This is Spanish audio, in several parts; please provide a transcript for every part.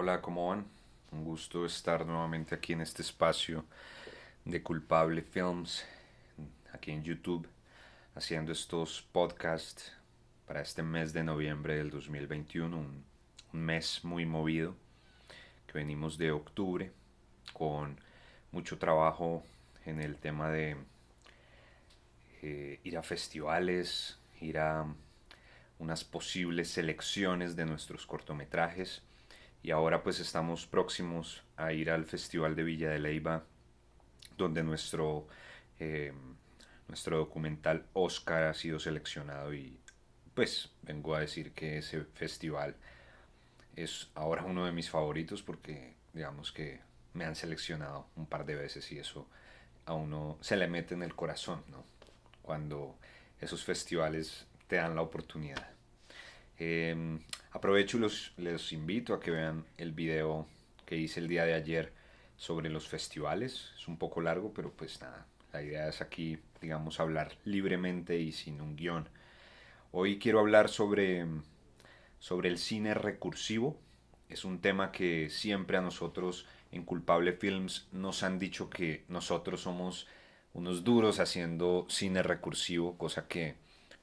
Hola, ¿cómo van? Un gusto estar nuevamente aquí en este espacio de Culpable Films, aquí en YouTube, haciendo estos podcasts para este mes de noviembre del 2021, un mes muy movido, que venimos de octubre, con mucho trabajo en el tema de ir a festivales, ir a unas posibles selecciones de nuestros cortometrajes y ahora pues estamos próximos a ir al Festival de Villa de Leyva donde eh, nuestro documental Oscar ha sido seleccionado y pues vengo a decir que ese festival es ahora uno de mis favoritos porque digamos que me han seleccionado un par de veces y eso a uno se le mete en el corazón, ¿no? Cuando esos festivales te dan la oportunidad. Eh, Aprovecho y les invito a que vean el video que hice el día de ayer sobre los festivales. Es un poco largo, pero pues nada, la idea es aquí, digamos, hablar libremente y sin un guión. Hoy quiero hablar sobre el cine recursivo. Es un tema que siempre a nosotros en Culpable Films nos han dicho que nosotros somos unos duros haciendo cine recursivo, cosa que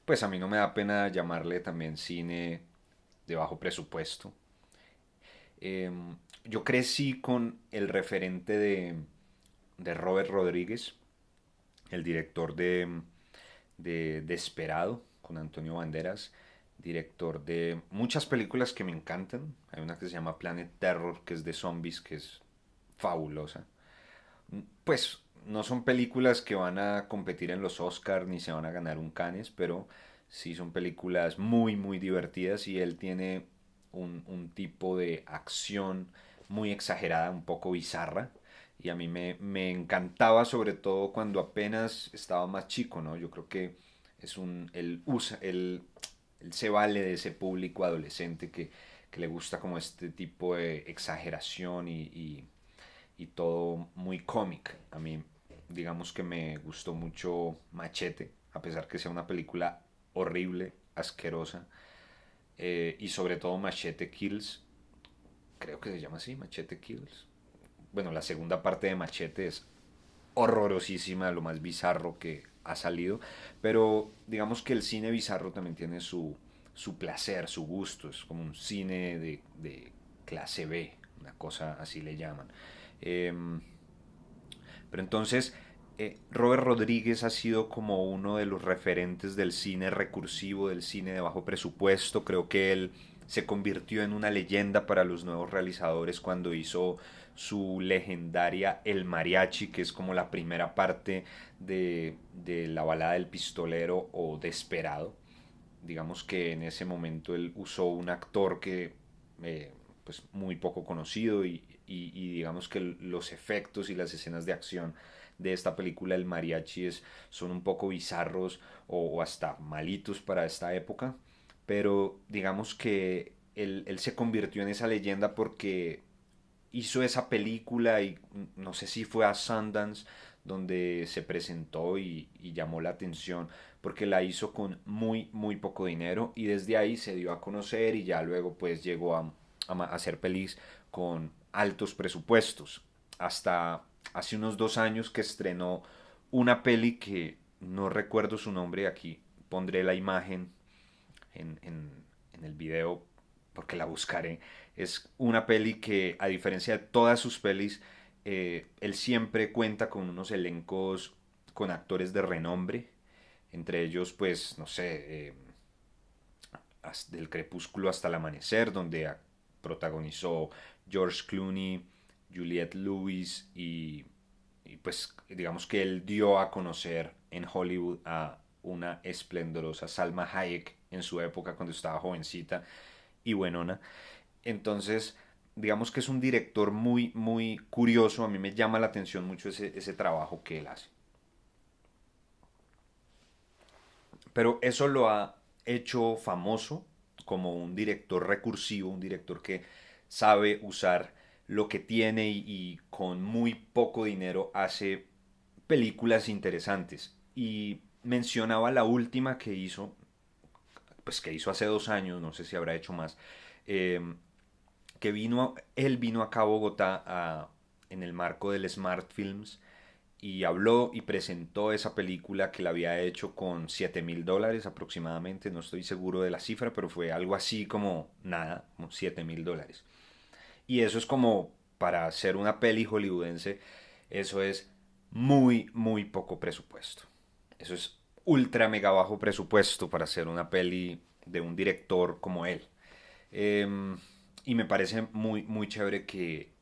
pues a mí no me da pena llamarle también cine de bajo presupuesto. Eh, yo crecí con el referente de Robert Rodríguez, el director de Desperado, con Antonio Banderas, director de muchas películas que me encantan. Hay una que se llama Planet Terror, que es de zombies, que es fabulosa. Pues no son películas que van a competir en los Oscars ni se van a ganar un Cannes, pero sí son películas muy, muy divertidas y él tiene un tipo de acción muy exagerada, un poco bizarra. Y a mí me encantaba sobre todo cuando apenas estaba más chico, ¿no? Yo creo que él se vale de ese público adolescente que le gusta como este tipo de exageración y todo muy cómic. A mí, digamos que me gustó mucho Machete, a pesar que sea una película horrible, asquerosa, y sobre todo Machete Kills, creo que se llama así, Machete Kills. Bueno, la segunda parte de Machete es horrorosísima, lo más bizarro que ha salido, pero digamos que el cine bizarro también tiene su placer, su gusto, es como un cine de clase B, una cosa así le llaman. Eh, pero entonces, Robert Rodríguez ha sido como uno de los referentes del cine recursivo, del cine de bajo presupuesto. Creo que él se convirtió en una leyenda para los nuevos realizadores cuando hizo su legendaria El Mariachi, que es como la primera parte de la balada del pistolero o Desperado. Digamos que en ese momento él usó un actor que pues muy poco conocido y digamos que los efectos y las escenas de acción de esta película El Mariachi son un poco bizarros o hasta malitos para esta época, pero digamos que él se convirtió en esa leyenda porque hizo esa película y no sé si fue a Sundance donde se presentó y llamó la atención porque la hizo con muy muy poco dinero y desde ahí se dio a conocer y ya luego pues llegó a hacer pelis con altos presupuestos hasta hace unos 2 años que estrenó una peli que no recuerdo su nombre, aquí pondré la imagen en el video porque la buscaré. Es una peli que, a diferencia de todas sus pelis, él siempre cuenta con unos elencos con actores de renombre. Entre ellos, pues, no sé, del Crepúsculo hasta el Amanecer, donde protagonizó George Clooney, Juliette Lewis y pues digamos que él dio a conocer en Hollywood a una esplendorosa Salma Hayek en su época cuando estaba jovencita y buenona. Entonces, digamos que es un director muy, muy curioso. A mí me llama la atención mucho ese trabajo que él hace. Pero eso lo ha hecho famoso como un director recursivo, un director que sabe usar lo que tiene y con muy poco dinero hace películas interesantes. Y mencionaba la última que hizo, pues que hizo hace 2 años, no sé si habrá hecho más, eh, que él vino acá a Bogotá en el marco del Smart Films y habló y presentó esa película que la había hecho con $7.000 aproximadamente, no estoy seguro de la cifra, pero fue algo así como nada, como $7.000. Y eso es como para hacer una peli hollywoodense, eso es muy, muy poco presupuesto. Eso es ultra mega bajo presupuesto para hacer una peli de un director como él. Eh, y me parece muy, muy chévere que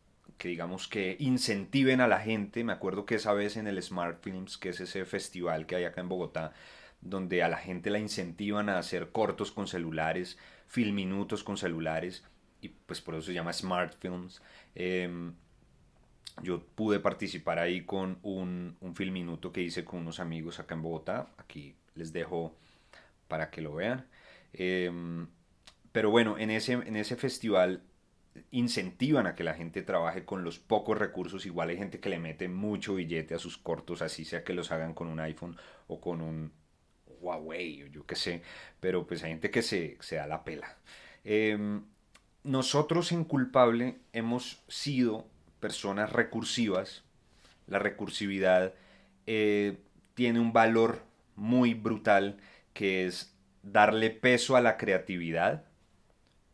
digamos que incentiven a la gente. Me acuerdo que esa vez en el Smart Films, que es ese festival que hay acá en Bogotá, donde a la gente la incentivan a hacer cortos con celulares, filminutos con celulares, y pues por eso se llama Smart Films. Yo pude participar ahí con un filminuto que hice con unos amigos acá en Bogotá. Aquí les dejo para que lo vean. Eh, pero bueno, en ese festival incentivan a que la gente trabaje con los pocos recursos. Igual hay gente que le mete mucho billete a sus cortos, así sea que los hagan con un iPhone o con un Huawei o yo qué sé. Pero pues hay gente que se da la pela. Eh, Nosotros en Culpable hemos sido personas recursivas. La recursividad eh, tiene un valor muy brutal que es darle peso a la creatividad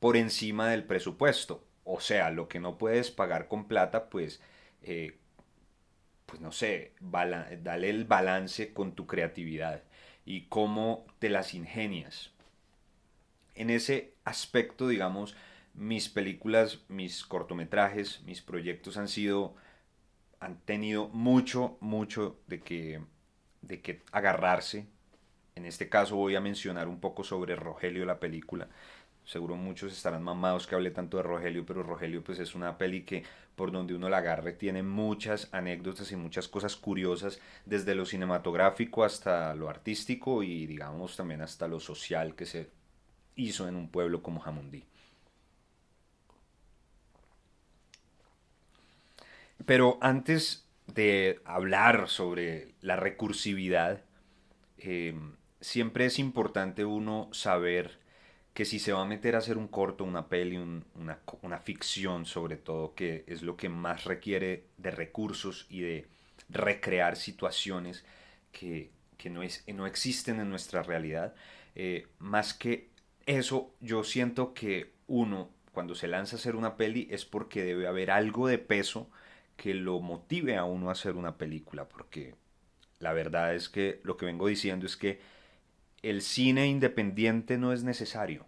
por encima del presupuesto. O sea, lo que no puedes pagar con plata, eh, pues no sé, dale el balance con tu creatividad y cómo te las ingenias. En ese aspecto, digamos, mis películas, mis cortometrajes, mis proyectos han tenido mucho, mucho de que agarrarse. En este caso voy a mencionar un poco sobre Rogelio, la película. Seguro muchos estarán mamados que hable tanto de Rogelio, pero Rogelio pues es una peli que por donde uno la agarre tiene muchas anécdotas y muchas cosas curiosas, desde lo cinematográfico hasta lo artístico y digamos también hasta lo social que se hizo en un pueblo como Jamundí. Pero antes de hablar sobre la recursividad, eh, siempre es importante uno saber que si se va a meter a hacer un corto, una peli, una ficción sobre todo, que es lo que más requiere de recursos y de recrear situaciones que no existen en nuestra realidad, más que eso, yo siento que uno, cuando se lanza a hacer una peli, es porque debe haber algo de peso que lo motive a uno a hacer una película, porque la verdad es que lo que vengo diciendo es que el cine independiente no es necesario.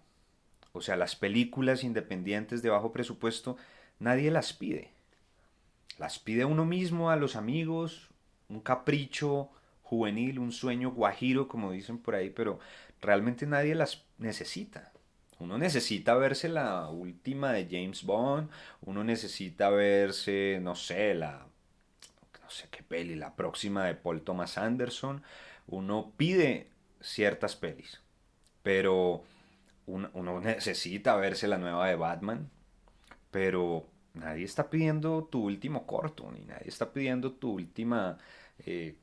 O sea, las películas independientes de bajo presupuesto, nadie las pide. Las pide uno mismo, a los amigos, un capricho juvenil, un sueño guajiro, como dicen por ahí, pero realmente nadie las necesita. Uno necesita verse la última de James Bond, uno necesita verse, no sé qué peli, la próxima de Paul Thomas Anderson. Uno pide ciertas pelis, pero uno necesita verse la nueva de Batman, pero nadie está pidiendo tu último corto, ni nadie está pidiendo eh,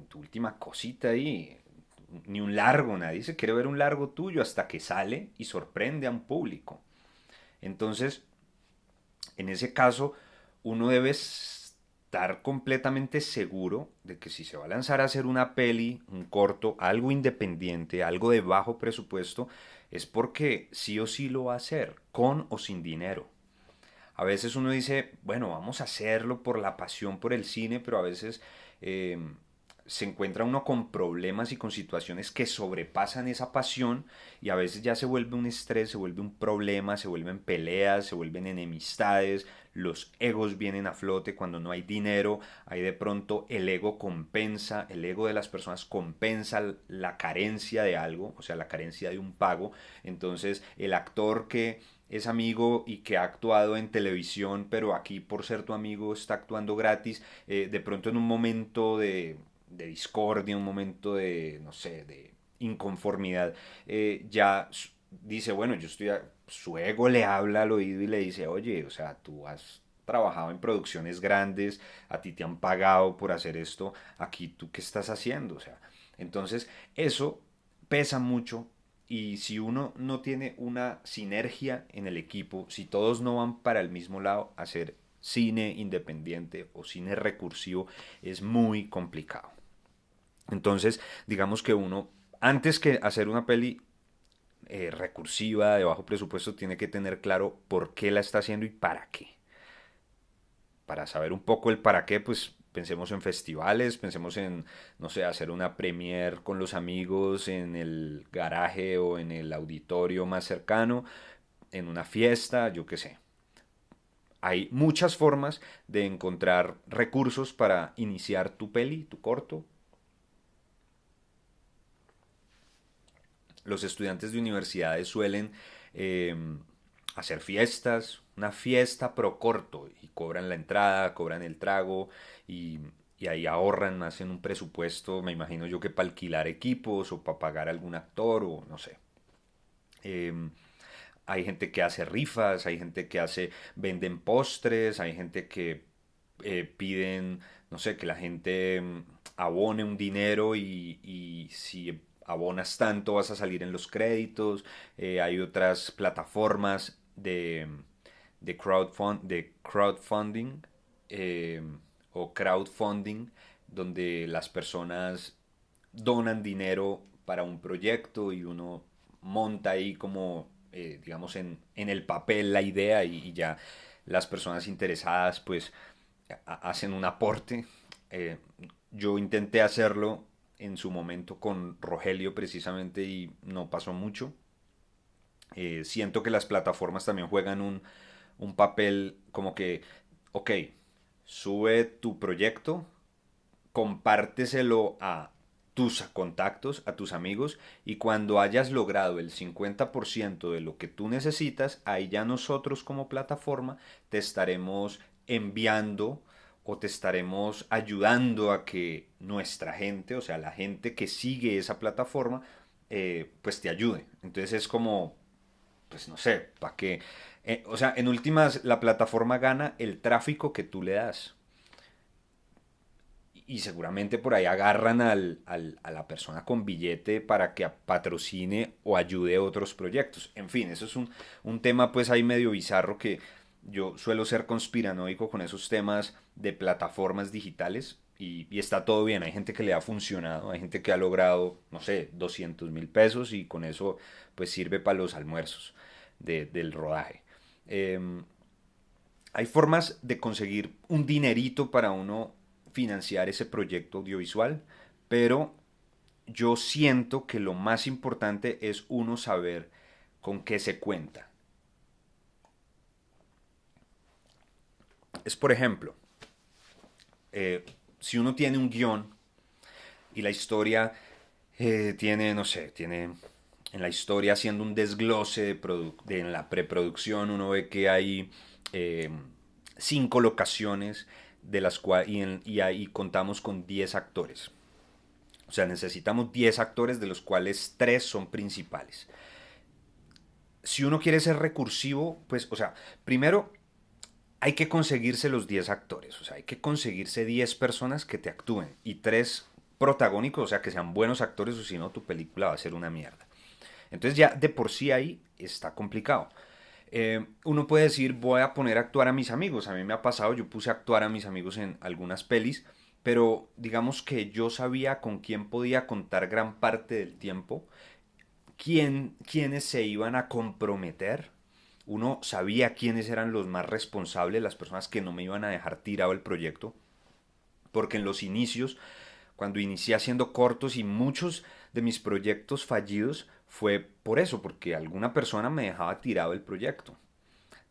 tu última cosita ahí, ni un largo, nadie se quiere ver un largo tuyo hasta que sale y sorprende a un público. Entonces, en ese caso, uno debe estar completamente seguro de que si se va a lanzar a hacer una peli, un corto, algo independiente, algo de bajo presupuesto, es porque sí o sí lo va a hacer, con o sin dinero. A veces uno dice, bueno, vamos a hacerlo por la pasión por el cine, pero a veces eh, se encuentra uno con problemas y con situaciones que sobrepasan esa pasión y a veces ya se vuelve un estrés, se vuelve un problema, se vuelven peleas, se vuelven enemistades, los egos vienen a flote cuando no hay dinero, ahí de pronto el ego compensa, el ego de las personas compensa la carencia de algo, o sea, la carencia de un pago, entonces el actor que es amigo y que ha actuado en televisión, pero aquí por ser tu amigo está actuando gratis, de pronto en un momento de discordia, un momento de, no sé, de inconformidad, ya dice, bueno, su ego le habla al oído y le dice, oye, o sea, tú has trabajado en producciones grandes, a ti te han pagado por hacer esto, aquí tú qué estás haciendo, o sea, entonces eso pesa mucho Y si uno no tiene una sinergia en el equipo, si todos no van para el mismo lado, hacer cine independiente o cine recursivo es muy complicado. Entonces, digamos que uno, antes que hacer una peli recursiva de bajo presupuesto, tiene que tener claro por qué la está haciendo y para qué. Para saber un poco el para qué, pues pensemos en festivales, pensemos en, no sé, hacer una premiere con los amigos en el garaje o en el auditorio más cercano, en una fiesta, yo qué sé. Hay muchas formas de encontrar recursos para iniciar tu peli, tu corto. Los estudiantes de universidades suelen eh, hacer fiestas, una fiesta pro corto, y cobran la entrada, cobran el trago y, y ahí ahorran, hacen un presupuesto, me imagino yo que para alquilar equipos o para pagar algún actor o no sé. Eh, Hay gente que hace rifas, hay gente que hace, venden postres, hay gente que piden, no sé, que la gente abone un dinero y si abonas tanto vas a salir en los créditos. Hay otras plataformas de crowdfunding eh, o crowdfunding donde las personas donan dinero para un proyecto y uno monta ahí como, digamos, en el papel la idea y ya las personas interesadas pues hacen un aporte. Eh, yo intenté hacerlo en su momento con Rogelio precisamente y no pasó mucho. Siento que las plataformas también juegan un papel como que, ok, sube tu proyecto, compárteselo a tus contactos, a tus amigos, y cuando hayas logrado el 50% de lo que tú necesitas, ahí ya nosotros como plataforma te estaremos enviando o te estaremos ayudando a que nuestra gente, o sea, la gente que sigue esa plataforma, pues te ayude. Entonces es como, pues no sé, para que, o sea, en últimas la plataforma gana el tráfico que tú le das y seguramente por ahí agarran a la persona con billete para que patrocine o ayude a otros proyectos. En fin, eso es un tema pues ahí medio bizarro que yo suelo ser conspiranoico con esos temas de plataformas digitales y está todo bien. Hay gente que le ha funcionado, hay gente que ha logrado, no sé, 200.000 pesos y con eso pues sirve para los almuerzos del rodaje. Eh, Hay formas de conseguir un dinerito para uno financiar ese proyecto audiovisual, pero yo siento que lo más importante es uno saber con qué se cuenta. Es por ejemplo, si uno tiene un guión y la historia tiene, no sé, tiene en la historia haciendo un desglose en la preproducción, uno ve que hay eh, 5 locaciones de las cuales y ahí contamos con 10 actores. O sea, necesitamos 10 actores de los cuales 3 son principales. Si uno quiere ser recursivo, pues, o sea, primero hay que conseguirse los 10 actores, o sea, hay que conseguirse 10 personas que te actúen y 3 protagónicos, o sea, que sean buenos actores o si no tu película va a ser una mierda. Entonces ya de por sí ahí está complicado. Uno puede decir, voy a poner a actuar a mis amigos. A mí me ha pasado, yo puse a actuar a mis amigos en algunas pelis, pero digamos que yo sabía con quién podía contar gran parte del tiempo, quiénes se iban a comprometer. Uno sabía quiénes eran los más responsables, las personas que no me iban a dejar tirado el proyecto, porque en los inicios, cuando inicié haciendo cortos y muchos de mis proyectos fallidos, fue por eso, porque alguna persona me dejaba tirado el proyecto.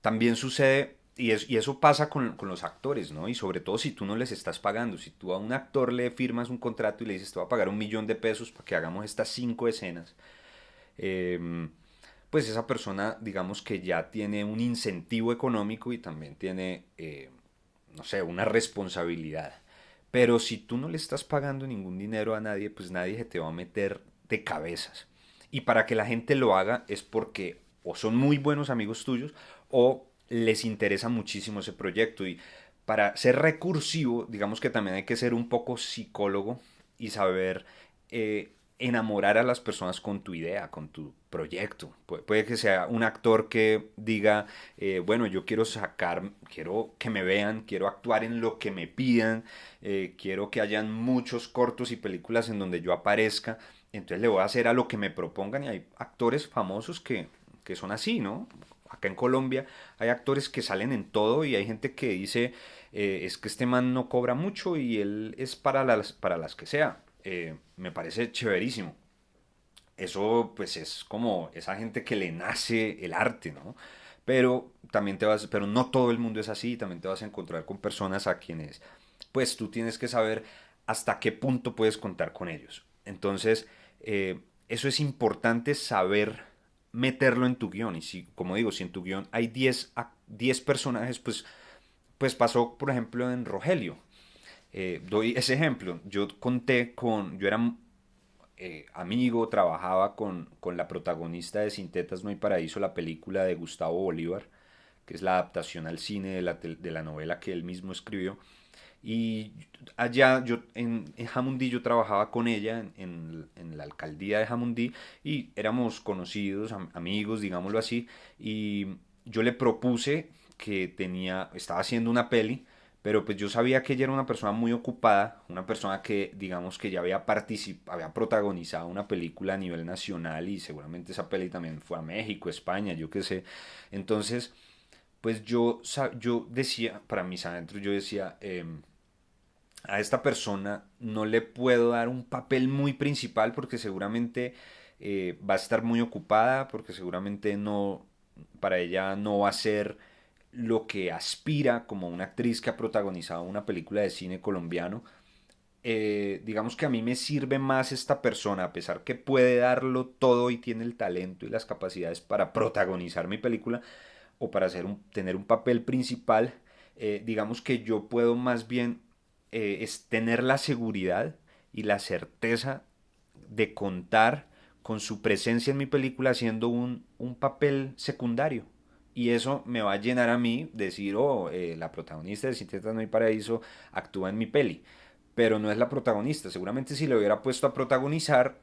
También sucede, y eso pasa con los actores, ¿no? Y sobre todo si tú no les estás pagando, si tú a un actor le firmas un contrato y le dices, te voy a pagar 1.000.000 de pesos para que hagamos estas 5 escenas, eh, pues esa persona, digamos que ya tiene un incentivo económico y también tiene, no sé, una responsabilidad. Pero si tú no le estás pagando ningún dinero a nadie, pues nadie se te va a meter de cabezas. Y para que la gente lo haga es porque o son muy buenos amigos tuyos o les interesa muchísimo ese proyecto. Y para ser recursivo, digamos que también hay que ser un poco psicólogo y saber enamorar a las personas con tu idea, con tu proyecto. Puede que sea un actor que diga, bueno, yo quiero sacar, quiero que me vean, quiero actuar en lo que me pidan, quiero que hayan muchos cortos y películas en donde yo aparezca, entonces le voy a hacer a lo que me propongan y hay actores famosos que son así, ¿no? Acá en Colombia hay actores que salen en todo y hay gente que dice, es que este man no cobra mucho y él es para las que sea. Me parece chéverísimo. Eso pues es como esa gente que le nace el arte, ¿no? Pero también pero no todo el mundo es así, también te vas a encontrar con personas a quienes pues tú tienes que saber hasta qué punto puedes contar con ellos. Entonces, eso es importante saber meterlo en tu guión. Y si, como digo, si en tu guión hay 10 personajes, pues pasó, por ejemplo, en Rogelio. Doy ese ejemplo. Yo era amigo, trabajaba con la protagonista de Sin Tetas No Hay Paraíso, la película de Gustavo Bolívar, que es la adaptación al cine de la novela que él mismo escribió. Y allá yo en Jamundí yo trabajaba con ella en la alcaldía de Jamundí y éramos conocidos, amigos, digámoslo así, y yo le propuse que estaba haciendo una peli, pero pues yo sabía que ella era una persona muy ocupada, una persona que digamos que ya había protagonizado una película a nivel nacional y seguramente esa peli también fue a México, España, yo qué sé. Entonces, pues yo decía, para mis adentros, yo decía, a esta persona no le puedo dar un papel muy principal porque seguramente va a estar muy ocupada, porque seguramente no, para ella no va a ser lo que aspira como una actriz que ha protagonizado una película de cine colombiano. Digamos que a mí me sirve más esta persona, a pesar que puede darlo todo y tiene el talento y las capacidades para protagonizar mi película o para tener un papel principal. Digamos que yo puedo más bien es tener la seguridad y la certeza de contar con su presencia en mi película siendo un papel secundario. Y eso me va a llenar a mí decir, oh, la protagonista de Sin Tetas No Hay Paraíso actúa en mi peli. Pero no es la protagonista. Seguramente si le hubiera puesto a protagonizar,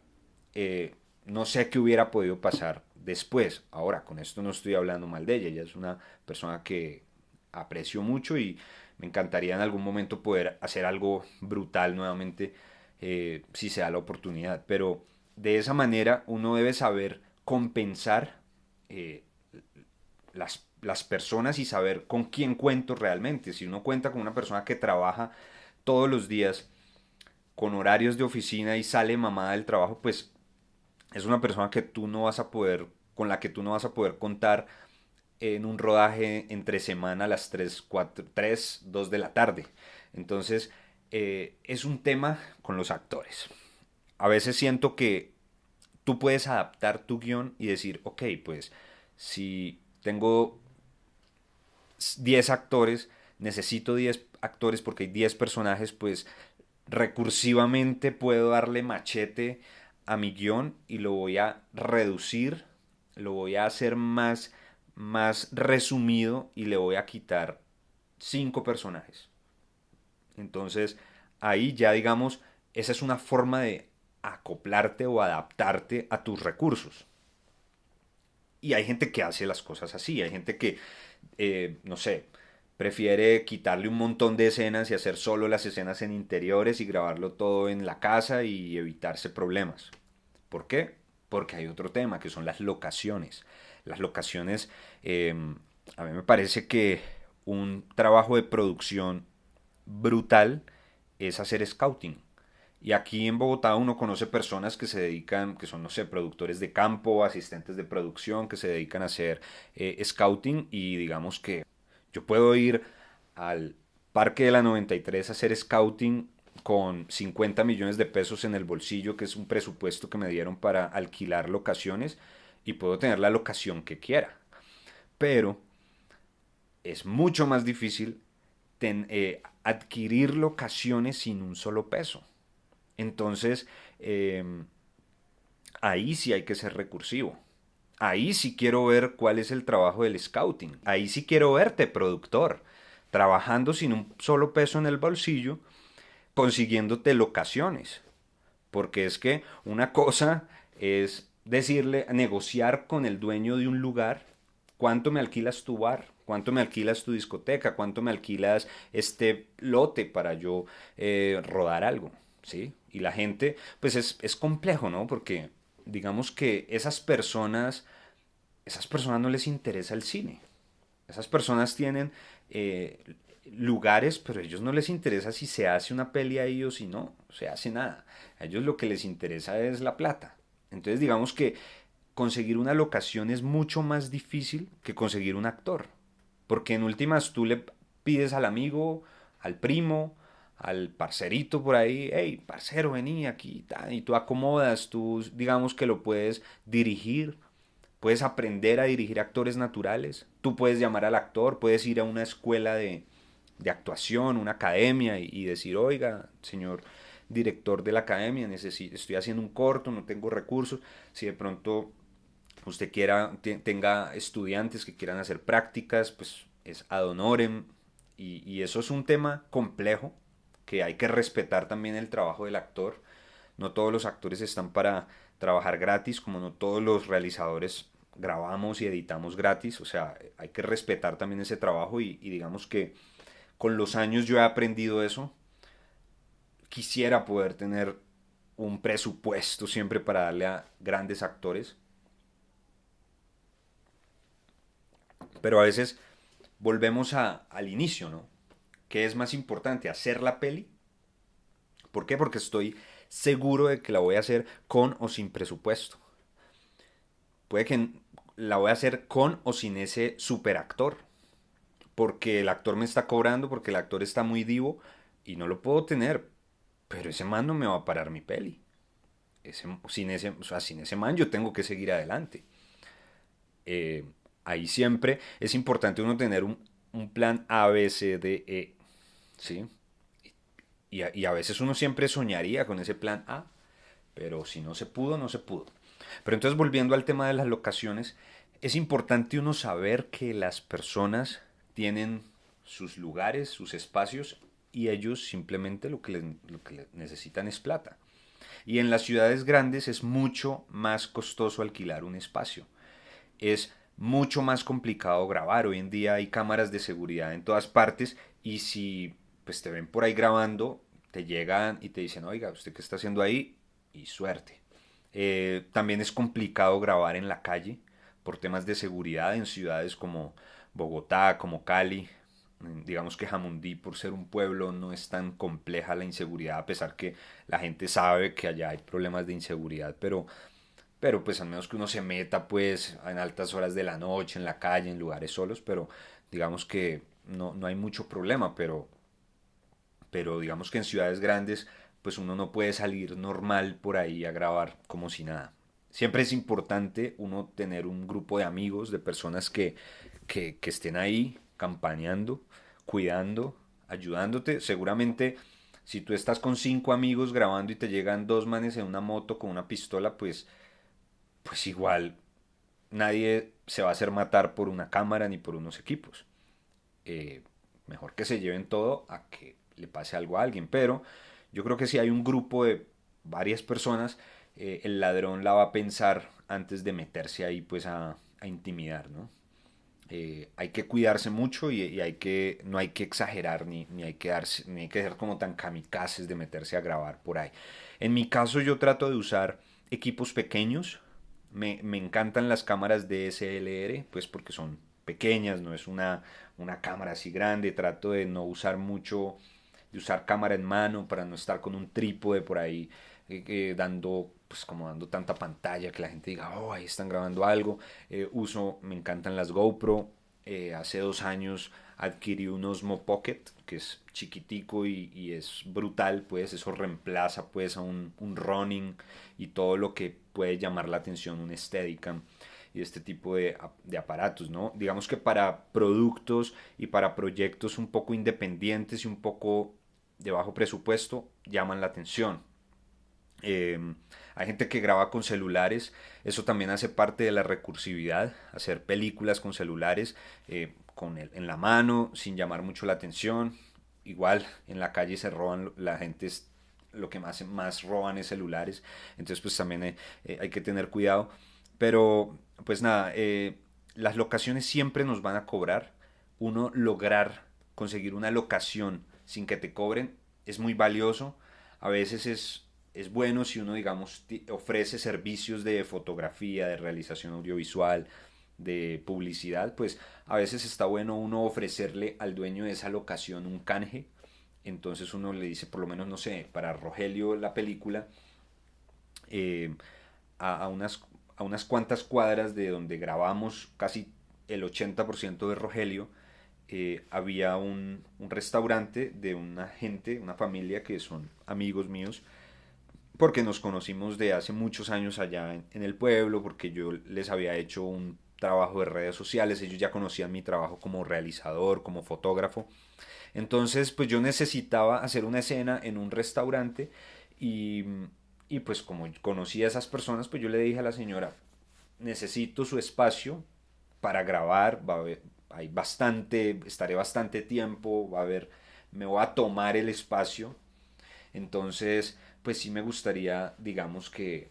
no sé qué hubiera podido pasar después. Ahora, con esto no estoy hablando mal de ella. Ella es una persona que aprecio mucho y me encantaría en algún momento poder hacer algo brutal nuevamente si se da la oportunidad. Pero de esa manera uno debe saber compensar eh, las personas y saber con quién cuento realmente. Si uno cuenta con una persona que trabaja todos los días con horarios de oficina y sale mamada del trabajo, pues es una persona que tú no vas a poder, con la que tú no vas a poder contar en un rodaje entre semana a las 3 4 3 2 de la tarde. Entonces, es un tema con los actores. A veces siento que tú puedes adaptar tu guión y decir, ok, pues si tengo 10 actores, necesito 10 actores porque hay 10 personajes, pues recursivamente puedo darle machete a mi guión y lo voy a reducir, lo voy a hacer más resumido y le voy a quitar 5 personajes. Entonces, ahí ya digamos, esa es una forma de acoplarte o adaptarte a tus recursos. Y hay gente que hace las cosas así, hay gente que, no sé, prefiere quitarle un montón de escenas y hacer solo las escenas en interiores y grabarlo todo en la casa y evitarse problemas. ¿Por qué? Porque hay otro tema que son las locaciones. Las locaciones, a mí me parece que un trabajo de producción brutal es hacer scouting. Y aquí en Bogotá uno conoce personas que se dedican, que son, no sé, productores de campo, asistentes de producción, que se dedican a hacer scouting y digamos que yo puedo ir al Parque de la 93 a hacer scouting con 50 millones de pesos en el bolsillo, que es un presupuesto que me dieron para alquilar locaciones y puedo tener la locación que quiera. Pero es mucho más difícil adquirir locaciones sin un solo peso. Entonces, ahí sí hay que ser recursivo. Ahí sí quiero ver cuál es el trabajo del scouting. Ahí sí quiero verte, productor, trabajando sin un solo peso en el bolsillo, consiguiéndote locaciones. Porque es que una cosa es decirle, negociar con el dueño de un lugar, cuánto me alquilas tu bar, cuánto me alquilas tu discoteca, cuánto me alquilas este lote para yo rodar algo, ¿sí? Y la gente, pues es complejo, ¿no? Porque digamos que esas personas no les interesa el cine. Esas personas tienen eh, lugares, pero a ellos no les interesa si se hace una peli ahí o si no, se hace nada. A ellos lo que les interesa es la plata. Entonces digamos que conseguir una locación es mucho más difícil que conseguir un actor. Porque en últimas tú le pides al amigo, al primo, al parcerito por ahí, hey, parcero, vení aquí, y tú acomodas, tú digamos que lo puedes dirigir, puedes aprender a dirigir actores naturales, tú puedes llamar al actor, puedes ir a una escuela de actuación, una academia y decir, oiga, señor director de la academia, estoy haciendo un corto, no tengo recursos, si de pronto usted tenga estudiantes que quieran hacer prácticas, pues es ad honorem y eso es un tema complejo que hay que respetar también el trabajo del actor. No todos los actores están para trabajar gratis, como no todos los realizadores grabamos y editamos gratis, o sea, hay que respetar también ese trabajo y digamos que con los años yo he aprendido eso. Quisiera poder tener un presupuesto siempre para darle a grandes actores, pero a veces volvemos al inicio, ¿no? ¿Qué es más importante? ¿Hacer la peli? ¿Por qué? Porque estoy seguro de que la voy a hacer con o sin presupuesto. Puede que la voy a hacer con o sin ese superactor. Porque el actor me está cobrando, porque el actor está muy divo y no lo puedo tener. Pero ese man no me va a parar mi peli. Sin ese man yo tengo que seguir adelante. Eh, Ahí siempre es importante uno tener un plan A, B, C, D, E. ¿Sí? Y a veces uno siempre soñaría con ese plan A, pero si no se pudo, no se pudo. Pero entonces volviendo al tema de las locaciones, es importante uno saber que las personas tienen sus lugares, sus espacios, y ellos simplemente lo que necesitan es plata. Y en las ciudades grandes es mucho más costoso alquilar un espacio. Es mucho más complicado grabar. Hoy en día hay cámaras de seguridad en todas partes y si pues te ven por ahí grabando, te llegan y te dicen, oiga, ¿usted qué está haciendo ahí? Y suerte. También es complicado grabar en la calle por temas de seguridad en ciudades como Bogotá, como Cali. Digamos que Jamundí, por ser un pueblo, no es tan compleja la inseguridad, a pesar que la gente sabe que allá hay problemas de inseguridad, pero pues al menos que uno se meta pues en altas horas de la noche, en la calle, en lugares solos, pero digamos que no hay mucho problema, pero digamos que en ciudades grandes pues uno no puede salir normal por ahí a grabar como si nada. Siempre es importante uno tener un grupo de amigos, de personas que estén ahí campañando, cuidando, ayudándote. Seguramente si tú estás con cinco amigos grabando y te llegan dos manes en una moto con una pistola, pues igual nadie se va a hacer matar por una cámara ni por unos equipos. Eh, Mejor que se lleven todo a que le pase algo a alguien. Pero yo creo que si hay un grupo de varias personas, el ladrón la va a pensar antes de meterse ahí pues a intimidar, ¿no? Hay que cuidarse mucho y no hay que exagerar ni hay que ni hay que ser como tan kamikazes de meterse a grabar por ahí. En mi caso yo trato de usar equipos pequeños. Me encantan las cámaras DSLR, pues porque son pequeñas, no es una cámara así grande. Trato de no usar mucho, de usar cámara en mano para no estar con un trípode por ahí dando pues como dando tanta pantalla que la gente diga, oh, ahí están grabando algo. Me encantan las GoPro. Hace 2 años adquirí un Osmo Pocket, que es chiquitico y es brutal, pues eso reemplaza pues a un Ronin y todo lo que puede llamar la atención, un Steadicam y este tipo de aparatos, ¿no? Digamos que para productos y para proyectos un poco independientes y un poco de bajo presupuesto llaman la atención. Eh, Hay gente que graba con celulares, eso también hace parte de la recursividad, hacer películas con celulares, en la mano, sin llamar mucho la atención. Igual en la calle se roban, la gente lo que más roban es celulares, entonces pues también hay que tener cuidado. Pero pues nada, las locaciones siempre nos van a cobrar. Uno lograr conseguir una locación sin que te cobren es muy valioso. A veces es bueno si uno, digamos, ofrece servicios de fotografía, de realización audiovisual, de publicidad, pues a veces está bueno uno ofrecerle al dueño de esa locación un canje. Entonces uno le dice, por lo menos, no sé, para Rogelio la película, eh, a, a unas, a unas cuantas cuadras de donde grabamos casi el 80% de Rogelio, había un restaurante de una gente, una familia que son amigos míos, porque nos conocimos de hace muchos años allá en el pueblo, porque yo les había hecho un trabajo de redes sociales, ellos ya conocían mi trabajo como realizador, como fotógrafo. Entonces, pues yo necesitaba hacer una escena en un restaurante y, y pues como conocía a esas personas, pues yo le dije a la señora, necesito su espacio para grabar, va a haber, hay bastante, estaré bastante tiempo, va a haber, me voy a tomar el espacio. Entonces, pues sí me gustaría, digamos, que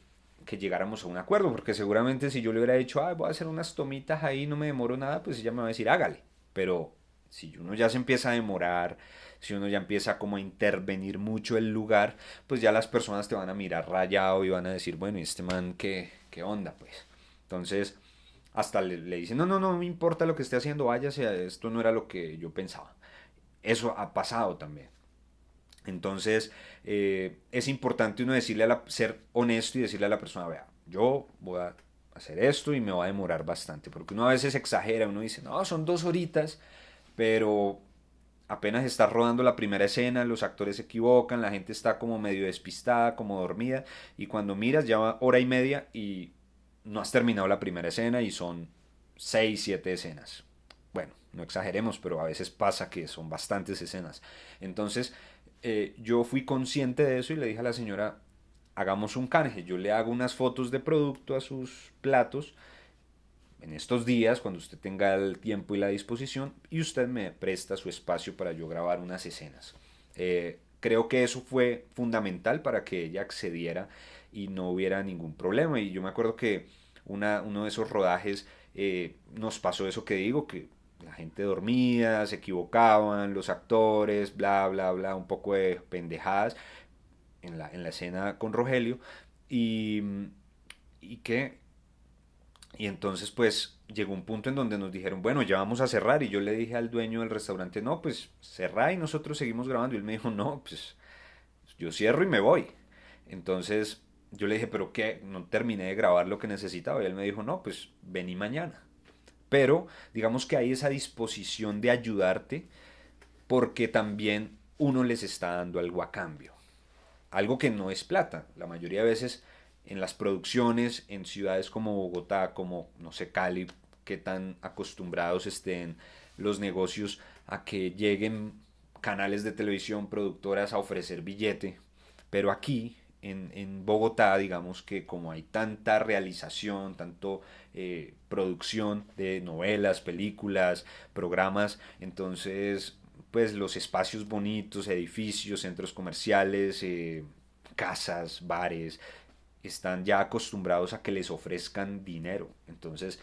llegáramos a un acuerdo, porque seguramente si yo le hubiera dicho, ah, voy a hacer unas tomitas ahí, no me demoro nada, pues ella me va a decir, hágale. Pero si uno ya se empieza a demorar, si uno ya empieza como a intervenir mucho el lugar, pues ya las personas te van a mirar rayado y van a decir, bueno, ¿y este man qué onda? Pues entonces, hasta le dicen, no, no, no me importa lo que esté haciendo, váyase, esto no era lo que yo pensaba. Eso ha pasado también. Entonces, es importante uno decirle ser honesto y decirle a la persona, vea, yo voy a hacer esto y me va a demorar bastante, porque uno a veces exagera, uno dice, no, son 2 horitas, pero apenas está rodando la primera escena, los actores se equivocan, la gente está como medio despistada, como dormida, y cuando miras ya va hora y media y no has terminado la primera escena y son 6, 7 escenas. Bueno, no exageremos, pero a veces pasa que son bastantes escenas. Entonces, yo fui consciente de eso y le dije a la señora, hagamos un canje, yo le hago unas fotos de producto a sus platos en estos días, cuando usted tenga el tiempo y la disposición, y usted me presta su espacio para yo grabar unas escenas. Creo que eso fue fundamental para que ella accediera y no hubiera ningún problema. Y yo me acuerdo que uno de esos rodajes nos pasó eso que digo, que la gente dormía, se equivocaban, los actores, bla, bla, bla, un poco de pendejadas en la escena con Rogelio. Y, y que y entonces pues llegó un punto en donde nos dijeron, bueno, ya vamos a cerrar. Y yo le dije al dueño del restaurante, no, pues cerrá y nosotros seguimos grabando. Y él me dijo, no, pues yo cierro y me voy. Entonces yo le dije, pero ¿qué? No terminé de grabar lo que necesitaba. Y él me dijo, no, pues vení mañana. Pero digamos que hay esa disposición de ayudarte porque también uno les está dando algo a cambio, algo que no es plata. La mayoría de veces en las producciones, en ciudades como Bogotá, como, no sé, Cali, que tan acostumbrados estén los negocios a que lleguen canales de televisión, productoras a ofrecer billete. Pero aquí, en Bogotá, digamos que como hay tanta realización, tanto producción de novelas, películas, programas, entonces pues los espacios bonitos, edificios, centros comerciales, casas, bares, están ya acostumbrados a que les ofrezcan dinero. Entonces,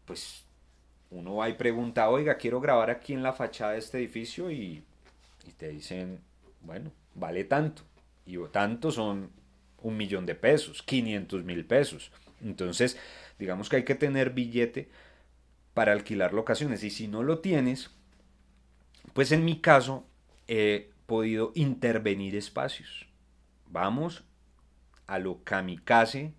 pues uno va y pregunta, oiga, quiero grabar aquí en la fachada de este edificio y te dicen, bueno, vale tanto. Y tanto son 1 millón de pesos, 500.000 pesos. Entonces, digamos que hay que tener billete para alquilar locaciones. Y si no lo tienes, pues en mi caso he podido intervenir espacios. Vamos a lo kamikaze,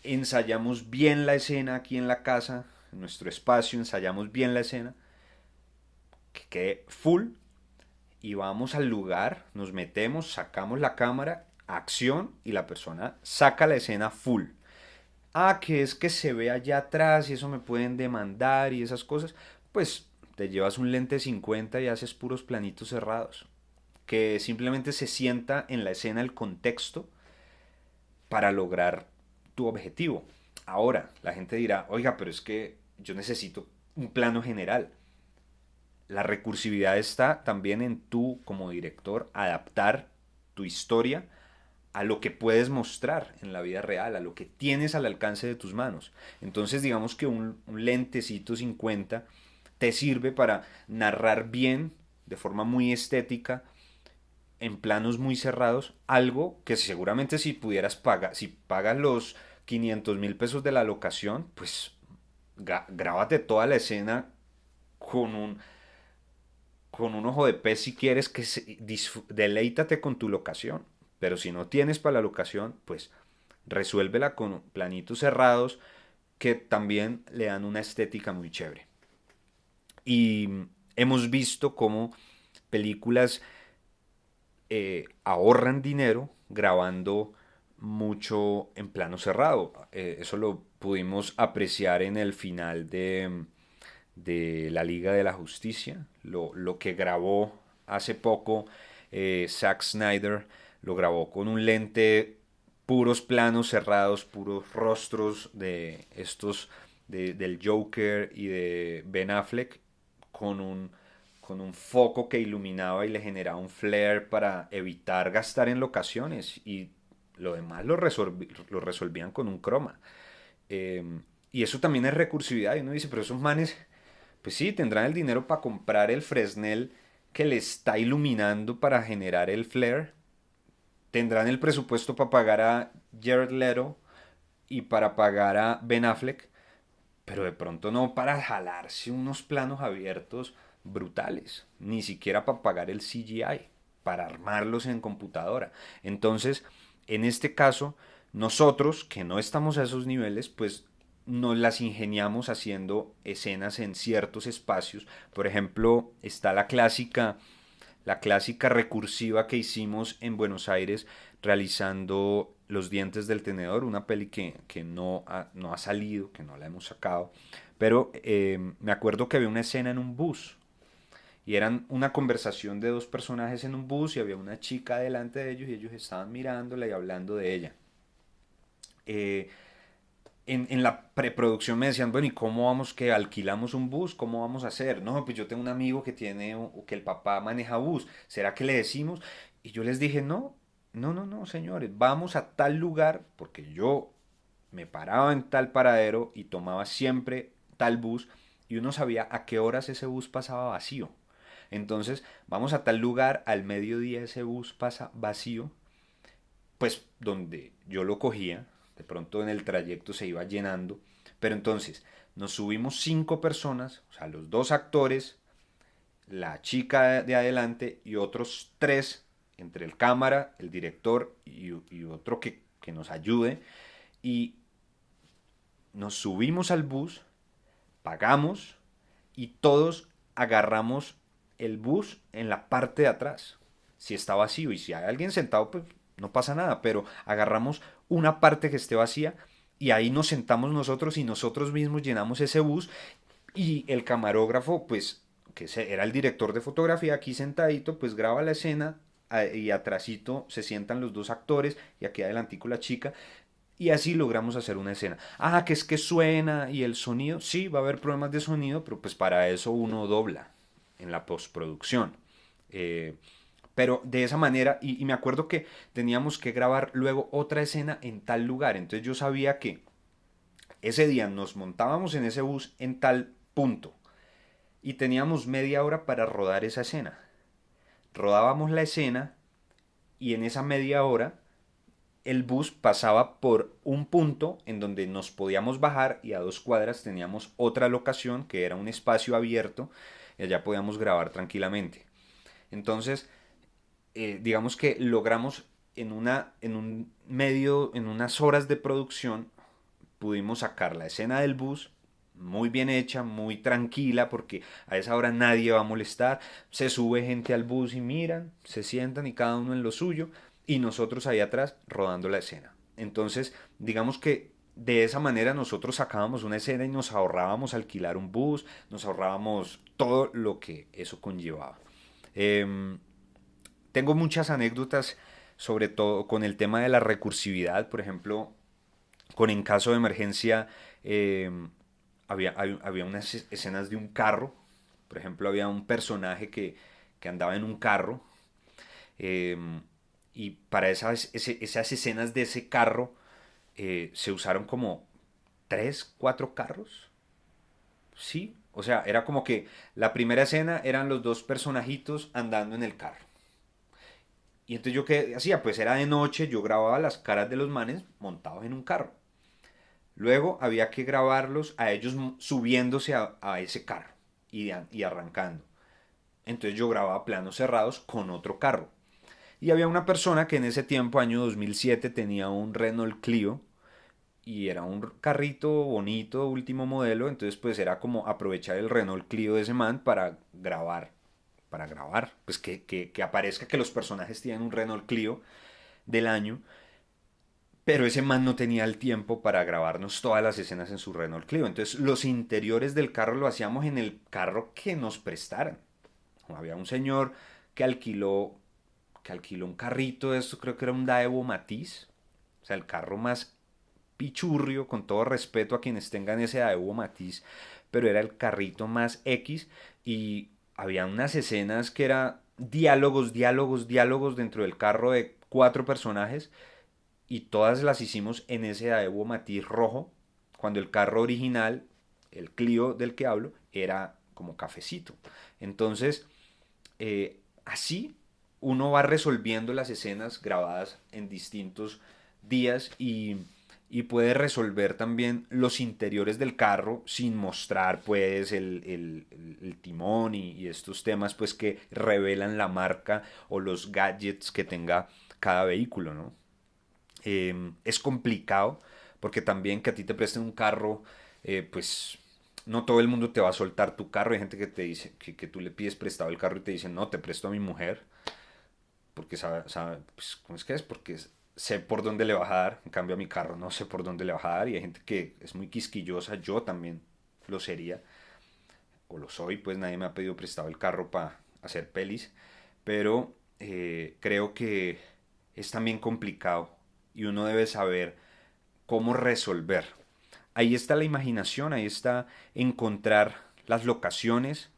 ensayamos bien la escena aquí en la casa, en nuestro espacio, ensayamos bien la escena, que quede full y vamos al lugar, nos metemos, sacamos la cámara, acción y la persona saca la escena full. Ah, que es que se ve allá atrás y eso me pueden demandar y esas cosas, pues te llevas un lente 50 y haces puros planitos cerrados. Que simplemente se sienta en la escena el contexto para lograr tu objetivo. Ahora, la gente dirá, oiga, pero es que yo necesito un plano general. La recursividad está también en tú como director adaptar tu historia a lo que puedes mostrar en la vida real, a lo que tienes al alcance de tus manos. Entonces digamos que un lentecito 50 te sirve para narrar bien, de forma muy estética, en planos muy cerrados, algo que seguramente si pudieras pagar, si pagas los 500.000 pesos de la locación, pues grábate toda la escena con un ojo de pez si quieres que deleítate con tu locación. Pero si no tienes para la locación, pues resuélvela con planitos cerrados que también le dan una estética muy chévere. Y hemos visto cómo películas ahorran dinero grabando mucho en plano cerrado. Eso lo pudimos apreciar en el final de la Liga de la Justicia, lo que grabó hace poco Zack Snyder, lo grabó con un lente, puros planos cerrados, puros rostros de estos, del Joker y de Ben Affleck, con un foco que iluminaba y le generaba un flare para evitar gastar en locaciones, y lo demás lo resolvían con un croma. Eh, y eso también es recursividad. Y uno dice, pero esos manes, pues sí, tendrán el dinero para comprar el Fresnel que le está iluminando para generar el flare. Tendrán el presupuesto para pagar a Jared Leto y para pagar a Ben Affleck, pero de pronto no para jalarse unos planos abiertos brutales, ni siquiera para pagar el CGI, para armarlos en computadora. Entonces, en este caso, nosotros que no estamos a esos niveles, pues nos las ingeniamos haciendo escenas en ciertos espacios. Por ejemplo, está la clásica recursiva que hicimos en Buenos Aires realizando Los dientes del tenedor, una peli que no ha salido, que no la hemos sacado, pero me acuerdo que había una escena en un bus y eran una conversación de dos personajes en un bus y había una chica delante de ellos y ellos estaban mirándola y hablando de ella. Eh, en la preproducción me decían, bueno, ¿y cómo vamos que alquilamos un bus? ¿Cómo vamos a hacer? No, pues yo tengo un amigo que tiene, o que el papá maneja bus. ¿Será que le decimos? Y yo les dije, no, no, no, no, señores, vamos a tal lugar, porque yo me paraba en tal paradero y tomaba siempre tal bus y uno sabía a qué horas ese bus pasaba vacío. Entonces, vamos a tal lugar, al mediodía ese bus pasa vacío, pues donde yo lo cogía, de pronto en el trayecto se iba llenando, pero entonces nos subimos 5 personas, o sea, los dos actores, la chica de adelante y otros tres, entre el cámara, el director y otro que nos ayude, y nos subimos al bus, pagamos y todos agarramos el bus en la parte de atrás. Si está vacío y si hay alguien sentado, pues no pasa nada, pero agarramos una parte que esté vacía y ahí nos sentamos nosotros y nosotros mismos llenamos ese bus, y el camarógrafo, pues, que era el director de fotografía, aquí sentadito, pues graba la escena y atrásito se sientan los dos actores y aquí adelantico la chica, y así logramos hacer una escena. Ah, que es que suena y el sonido. Sí, va a haber problemas de sonido, pero pues para eso uno dobla en la postproducción. Eh, pero de esa manera, y me acuerdo que teníamos que grabar luego otra escena en tal lugar. Entonces yo sabía que ese día nos montábamos en ese bus en tal punto y teníamos media hora para rodar esa escena. Rodábamos la escena y en esa media hora el bus pasaba por un punto en donde nos podíamos bajar y a 2 cuadras teníamos otra locación que era un espacio abierto y allá podíamos grabar tranquilamente. Entonces, digamos que logramos en unas horas de producción, pudimos sacar la escena del bus muy bien hecha, muy tranquila, porque a esa hora nadie va a molestar. Se sube gente al bus y miran, se sientan y cada uno en lo suyo, y nosotros ahí atrás rodando la escena. Entonces, digamos que de esa manera nosotros sacábamos una escena y nos ahorrábamos alquilar un bus, nos ahorrábamos todo lo que eso conllevaba. Eh, Tengo muchas anécdotas, sobre todo con el tema de la recursividad, por ejemplo, con En caso de emergencia, eh, había unas escenas de un carro. Por ejemplo, había un personaje que andaba en un carro, eh, Y para esas escenas de ese carro se usaron como 3, 4 carros. Sí, o sea, era como que la primera escena eran los dos personajitos andando en el carro. Y entonces yo qué hacía, pues era de noche, yo grababa las caras de los manes montados en un carro. Luego había que grabarlos a ellos subiéndose a ese carro y arrancando. Entonces yo grababa planos cerrados con otro carro. Y había una persona que en ese tiempo, año 2007, tenía un Renault Clio y era un carrito bonito, último modelo, entonces pues era como aprovechar el Renault Clio de ese man para grabar, pues que aparezca que los personajes tienen un Renault Clio del año, pero ese man no tenía el tiempo para grabarnos todas las escenas en su Renault Clio, entonces los interiores del carro lo hacíamos en el carro que nos prestaran. Había un señor que alquiló un carrito de esto, creo que era un Daewoo Matiz, o sea, el carro más pichurrio, con todo respeto a quienes tengan ese Daewoo Matiz, pero era el carrito más X y había unas escenas que era diálogos, diálogos, diálogos dentro del carro de 4 personajes y todas las hicimos en ese Daewoo Matiz rojo, cuando el carro original, el Clio del que hablo, era como cafecito. Entonces, así uno va resolviendo las escenas grabadas en distintos días y puede resolver también los interiores del carro sin mostrar pues el timón y estos temas pues que revelan la marca o los gadgets que tenga cada vehículo, ¿no? Es complicado porque también que a ti te presten un carro, pues no todo el mundo te va a soltar tu carro. Hay gente que te dice que tú le pides prestado el carro y te dicen, no, te presto a mi mujer porque sabe pues, ¿cómo es que es? Porque sé por dónde le vas a dar, en cambio a mi carro no sé por dónde le vas a dar y hay gente que es muy quisquillosa, yo también lo sería, o lo soy, pues nadie me ha pedido prestado el carro para hacer pelis, pero creo que es también complicado y uno debe saber cómo resolver. Ahí está la imaginación, ahí está encontrar las locaciones.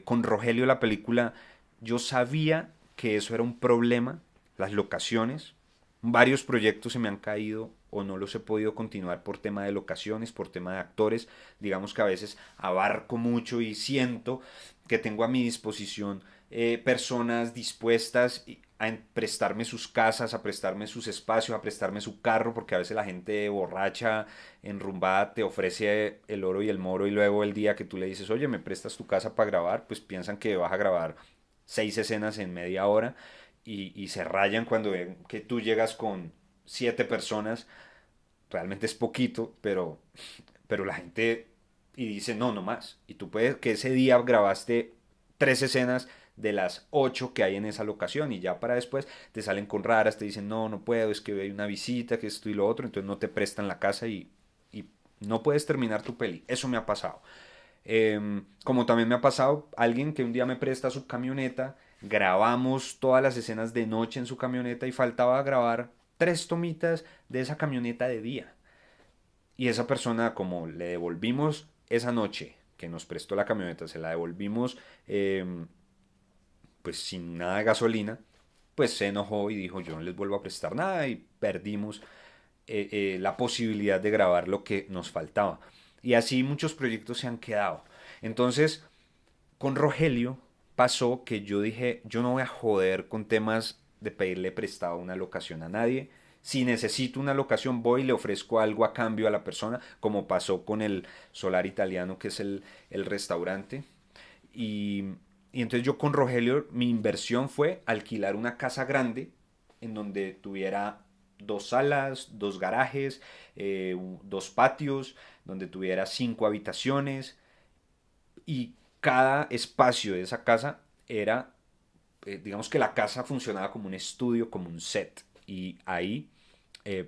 Con Rogelio la película, yo sabía que eso era un problema, las locaciones. Varios proyectos se me han caído o no los he podido continuar por tema de locaciones, por tema de actores. Digamos que a veces abarco mucho y siento que tengo a mi disposición personas dispuestas a prestarme sus casas, a prestarme sus espacios, a prestarme su carro, porque a veces la gente borracha, enrumbada, te ofrece el oro y el moro y luego el día que tú le dices, oye, me prestas tu casa para grabar, pues piensan que vas a grabar 6 escenas en media hora y se rayan cuando ven que tú llegas con 7 personas. Realmente es poquito, pero la gente y dice, no, no más. Y tú puedes que ese día grabaste 3 escenas de las 8 que hay en esa locación y ya para después te salen con raras, te dicen, no, no puedo, es que hay una visita, que esto y lo otro, entonces no te prestan la casa y no puedes terminar tu peli. Eso me ha pasado. Como también me ha pasado alguien que un día me presta su camioneta, grabamos todas las escenas de noche en su camioneta y faltaba grabar 3 tomitas de esa camioneta de día. Y esa persona, como le devolvimos esa noche que nos prestó la camioneta, se la devolvimos pues sin nada de gasolina, pues se enojó y dijo yo no les vuelvo a prestar nada y perdimos la posibilidad de grabar lo que nos faltaba. Y así muchos proyectos se han quedado. Entonces, con Rogelio pasó que yo dije, yo no voy a joder con temas de pedirle prestado una locación a nadie. Si necesito una locación, voy y le ofrezco algo a cambio a la persona, como pasó con el Solar Italiano, que es el restaurante. Y, y entonces yo con Rogelio, mi inversión fue alquilar una casa grande en donde tuviera 2 salas, 2 garajes, 2 patios, donde tuviera 5 habitaciones y cada espacio de esa casa era, digamos que la casa funcionaba como un estudio, como un set y ahí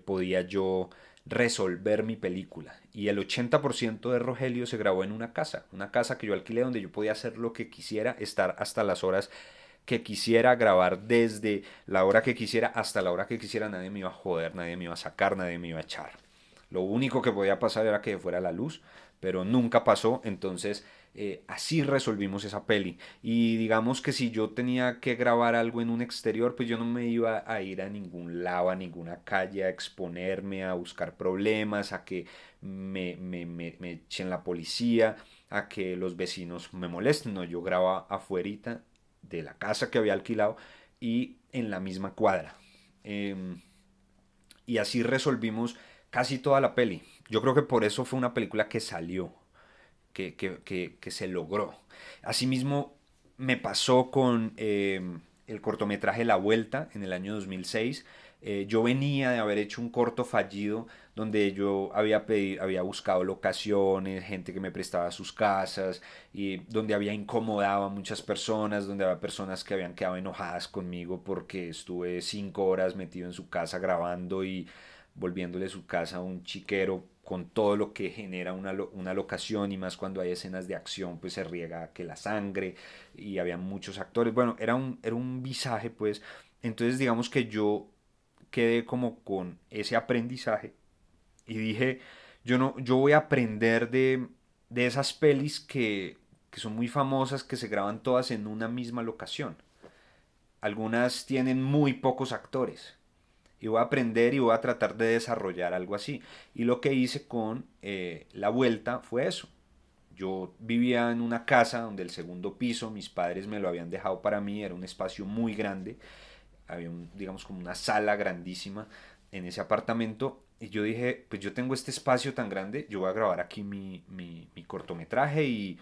podía yo resolver mi película. Y el 80% de Rogelio se grabó en una casa que yo alquilé donde yo podía hacer lo que quisiera, estar hasta las horas que quisiera, grabar desde la hora que quisiera hasta la hora que quisiera, nadie me iba a joder, nadie me iba a sacar, nadie me iba a echar. Lo único que podía pasar era que fuera la luz, pero nunca pasó, entonces Así resolvimos esa peli. Y digamos que si yo tenía que grabar algo en un exterior, pues yo no me iba a ir a ningún lado, a ninguna calle, a exponerme, a buscar problemas, a que me echen la policía, a que los vecinos me molesten. No, yo grababa afuerita de la casa que había alquilado y en la misma cuadra. Eh, y así resolvimos casi toda la peli. Yo creo que por eso fue una película que salió, que se logró. Asimismo, me pasó con el cortometraje La Vuelta en el año 2006. Yo venía de haber hecho un corto fallido donde yo había buscado locaciones, gente que me prestaba sus casas, y donde había incomodado a muchas personas, donde había personas que habían quedado enojadas conmigo porque estuve 5 horas metido en su casa grabando y volviéndole su casa a un chiquero con todo lo que genera una locación, y más cuando hay escenas de acción, pues se riega que la sangre y había muchos actores. Bueno, era un visaje, pues. Entonces digamos que yo quedé como con ese aprendizaje y dije, yo no, yo voy a aprender de esas pelis que son muy famosas, que se graban todas en una misma locación. Algunas tienen muy pocos actores y voy a aprender y voy a tratar de desarrollar algo así. Y lo que hice con La Vuelta fue eso. Yo vivía en una casa donde el segundo piso mis padres me lo habían dejado para mí, era un espacio muy grande, había digamos como una sala grandísima en ese apartamento, y yo dije, pues yo tengo este espacio tan grande, yo voy a grabar aquí mi cortometraje, y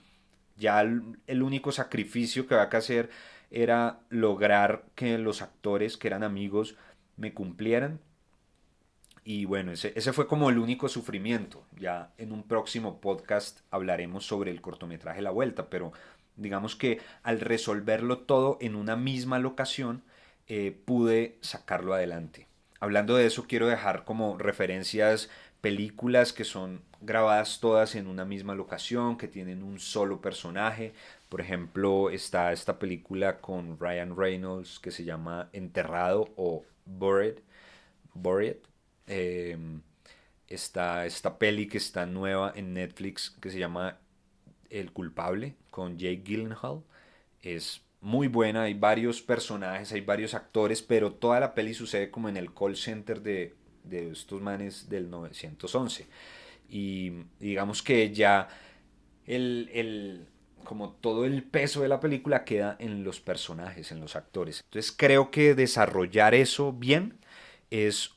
ya el único sacrificio que había que hacer era lograr que los actores que eran amigos me cumplieran. Y bueno, ese fue como el único sufrimiento. Ya en un próximo podcast hablaremos sobre el cortometraje La Vuelta, pero digamos que al resolverlo todo en una misma locación, pude sacarlo adelante. Hablando de eso, quiero dejar como referencias películas que son grabadas todas en una misma locación, que tienen un solo personaje. Por ejemplo, está esta película con Ryan Reynolds que se llama Enterrado o Buried. Eh, Está esta peli que está nueva en Netflix que se llama El culpable con Jake Gyllenhaal. Es muy buena, hay varios personajes, hay varios actores, pero toda la peli sucede como en el call center de estos manes del 911. Y digamos que ya como todo el peso de la película queda en los personajes, en los actores. Entonces creo que desarrollar eso bien es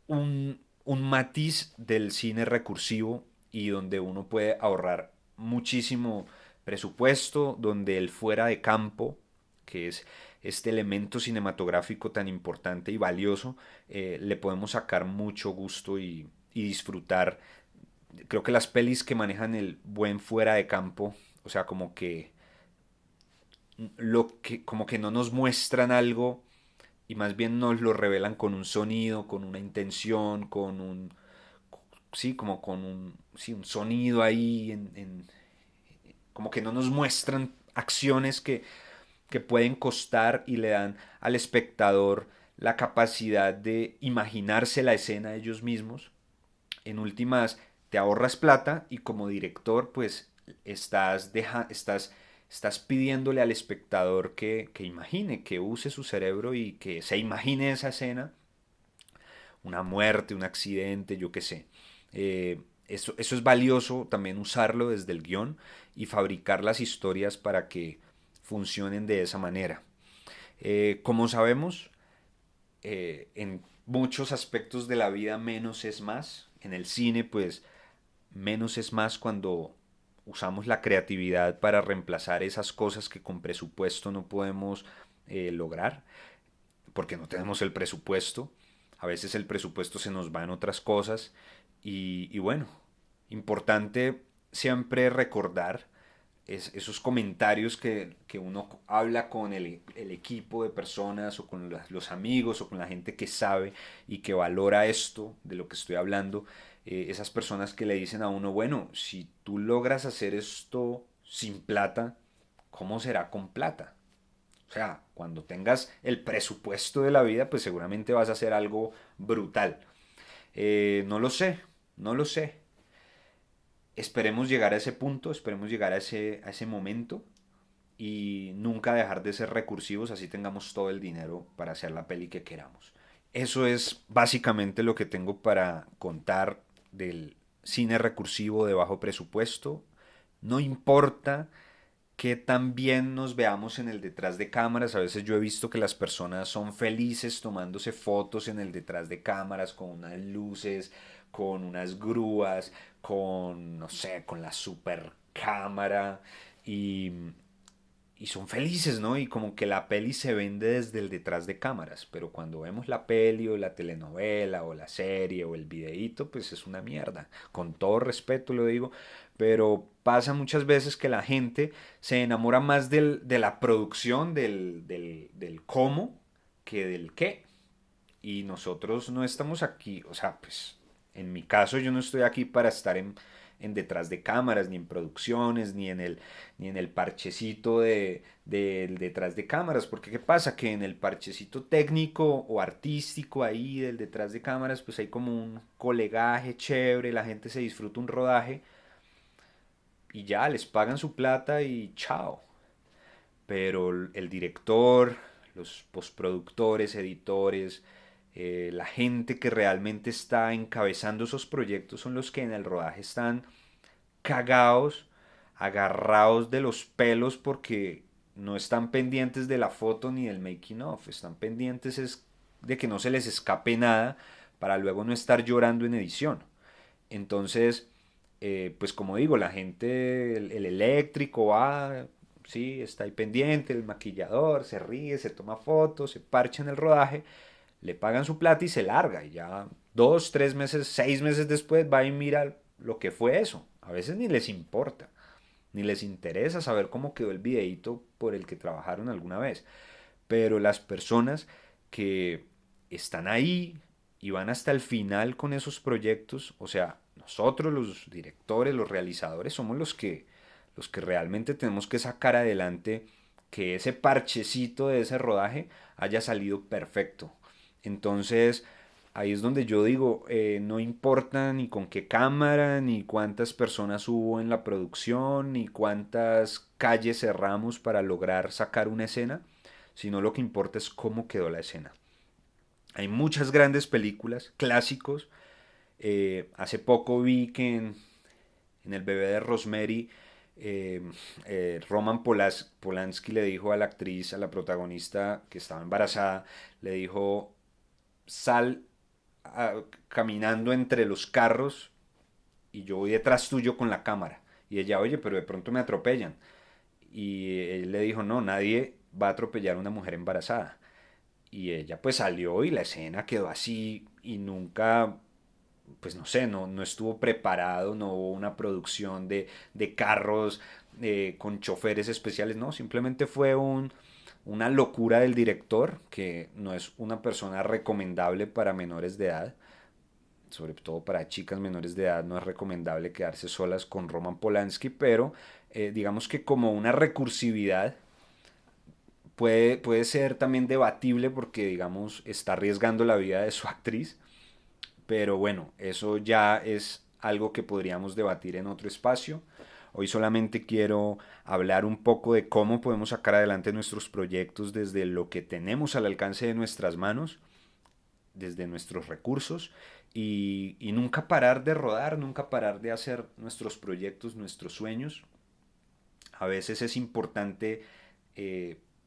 un matiz del cine recursivo, y donde uno puede ahorrar muchísimo presupuesto, donde el fuera de campo, que es este elemento cinematográfico tan importante y valioso, le podemos sacar mucho gusto y disfrutar. Creo que las pelis que manejan el buen fuera de campo, o sea, como que no nos muestran algo y más bien nos lo revelan con un sonido, con una intención, sí, como con un sonido ahí, como que no nos muestran acciones que pueden costar y le dan al espectador la capacidad de imaginarse la escena ellos mismos. En últimas, te ahorras plata, y como director, pues estás pidiéndole al espectador que imagine, que use su cerebro y que se imagine esa escena, una muerte, un accidente, yo qué sé. Eso es valioso también, usarlo desde el guión y fabricar las historias para que funcionen de esa manera. Como sabemos, en muchos aspectos de la vida menos es más. En el cine, pues menos es más cuando usamos la creatividad para reemplazar esas cosas que con presupuesto no podemos lograr, porque no tenemos el presupuesto. A veces el presupuesto se nos va en otras cosas, y bueno, importante siempre recordar esos comentarios que uno habla con el equipo de personas, o con los amigos, o con la gente que sabe y que valora esto de lo que estoy hablando. Esas personas que le dicen a uno, bueno, si tú logras hacer esto sin plata, ¿cómo será con plata? O sea, cuando tengas el presupuesto de la vida, pues seguramente vas a hacer algo brutal. No lo sé, no lo sé. esperemos llegar a ese punto, esperemos llegar a ese momento y nunca dejar de ser recursivos, así tengamos todo el dinero para hacer la peli que queramos. Eso es básicamente lo que tengo para contar del cine recursivo de bajo presupuesto. No importa que también nos veamos en el detrás de cámaras. A veces yo he visto que las personas son felices tomándose fotos en el detrás de cámaras con unas luces, con unas grúas, con, no sé, con la super cámara y, y son felices, ¿no? Y como que la peli se vende desde el detrás de cámaras, pero cuando vemos la peli o la telenovela o la serie o el videíto, pues es una mierda. Con todo respeto lo digo, pero pasa muchas veces que la gente se enamora más de la producción, del cómo, que del qué. Y nosotros no estamos aquí, o sea, pues en mi caso yo no estoy aquí para estar en detrás de cámaras, ni en producciones, ni en el parchecito del detrás de cámaras, porque ¿qué pasa? Que en el parchecito técnico o artístico ahí del detrás de cámaras, pues hay como un colegaje chévere, la gente se disfruta un rodaje y ya les pagan su plata y chao. Pero el director, los postproductores, editores, la gente que realmente está encabezando esos proyectos son los que en el rodaje están cagados, agarrados de los pelos porque no están pendientes de la foto ni del making of, están pendientes es de que no se les escape nada para luego no estar llorando en edición. Entonces, pues como digo, la gente, el eléctrico va, sí, está ahí pendiente, el maquillador se ríe, se toma fotos, se parcha en el rodaje, le pagan su plata y se larga. Y ya 2, 3 meses, 6 meses después va y mira lo que fue eso. A veces ni les importa, ni les interesa saber cómo quedó el videíto por el que trabajaron alguna vez. Pero las personas que están ahí y van hasta el final con esos proyectos, o sea, nosotros los directores, los realizadores, somos los que realmente tenemos que sacar adelante que ese parchecito de ese rodaje haya salido perfecto. Entonces, ahí es donde yo digo, no importa ni con qué cámara, ni cuántas personas hubo en la producción, ni cuántas calles cerramos para lograr sacar una escena, sino lo que importa es cómo quedó la escena. Hay muchas grandes películas, clásicos. Hace poco vi que en El bebé de Rosemary, eh, Roman Polanski le dijo a la actriz, a la protagonista que estaba embarazada, le dijo, sal caminando entre los carros y yo voy detrás tuyo con la cámara. Y ella, oye, pero de pronto me atropellan. Y él le dijo, no, nadie va a atropellar a una mujer embarazada. Y ella pues salió y la escena quedó así y nunca, pues no sé, no estuvo preparado, no hubo una producción de carros con choferes especiales, no, simplemente fue una locura del director, que no es una persona recomendable para menores de edad, sobre todo para chicas menores de edad, no es recomendable quedarse solas con Roman Polanski, pero digamos que como una recursividad puede ser también debatible porque, digamos, está arriesgando la vida de su actriz, pero bueno, eso ya es algo que podríamos debatir en otro espacio. Hoy solamente quiero hablar un poco de cómo podemos sacar adelante nuestros proyectos desde lo que tenemos al alcance de nuestras manos, desde nuestros recursos y nunca parar de rodar, nunca parar de hacer nuestros proyectos, nuestros sueños. A veces es importante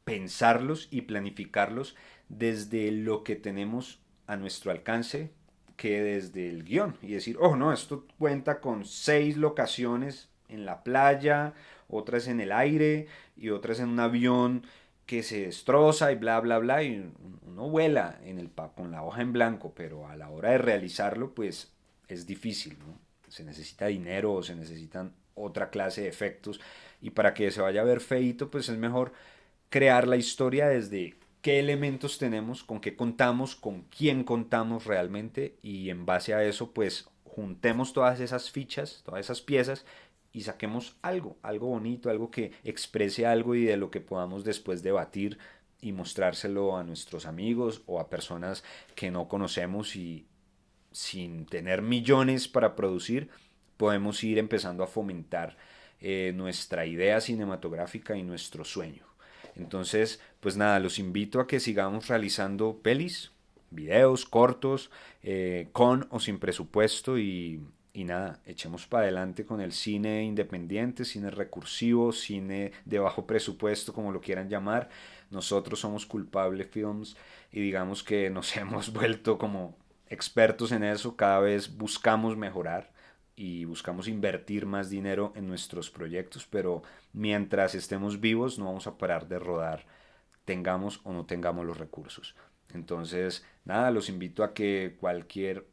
pensarlos y planificarlos desde lo que tenemos a nuestro alcance que desde el guión y decir, oh no, esto cuenta con 6 locaciones en la playa, otras en el aire y otras en un avión que se destroza y bla bla bla y uno vuela con la hoja en blanco, pero a la hora de realizarlo pues es difícil, ¿no? Se necesita dinero o se necesitan otra clase de efectos y para que se vaya a ver feito pues es mejor crear la historia desde qué elementos tenemos, con qué contamos, con quién contamos realmente y en base a eso pues juntemos todas esas fichas, todas esas piezas y saquemos algo, algo bonito, algo que exprese algo y de lo que podamos después debatir y mostrárselo a nuestros amigos o a personas que no conocemos y sin tener millones para producir, podemos ir empezando a fomentar nuestra idea cinematográfica y nuestro sueño. Entonces, pues nada, los invito a que sigamos realizando pelis, videos cortos, con o sin presupuesto y nada, echemos para adelante con el cine independiente, cine recursivo, cine de bajo presupuesto, como lo quieran llamar. Nosotros somos Culpable Films y digamos que nos hemos vuelto como expertos en eso, cada vez buscamos mejorar y buscamos invertir más dinero en nuestros proyectos, pero mientras estemos vivos no vamos a parar de rodar, tengamos o no tengamos los recursos. Entonces, nada, los invito a que cualquier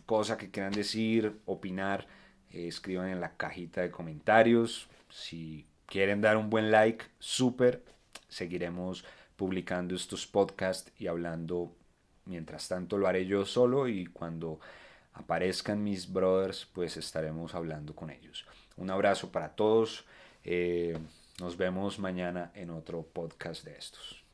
cosa que quieran decir, opinar, escriban en la cajita de comentarios. Si quieren dar un buen like, súper. Seguiremos publicando estos podcasts y hablando. Mientras tanto lo haré yo solo y cuando aparezcan mis brothers, pues estaremos hablando con ellos. Un abrazo para todos. Nos vemos mañana en otro podcast de estos.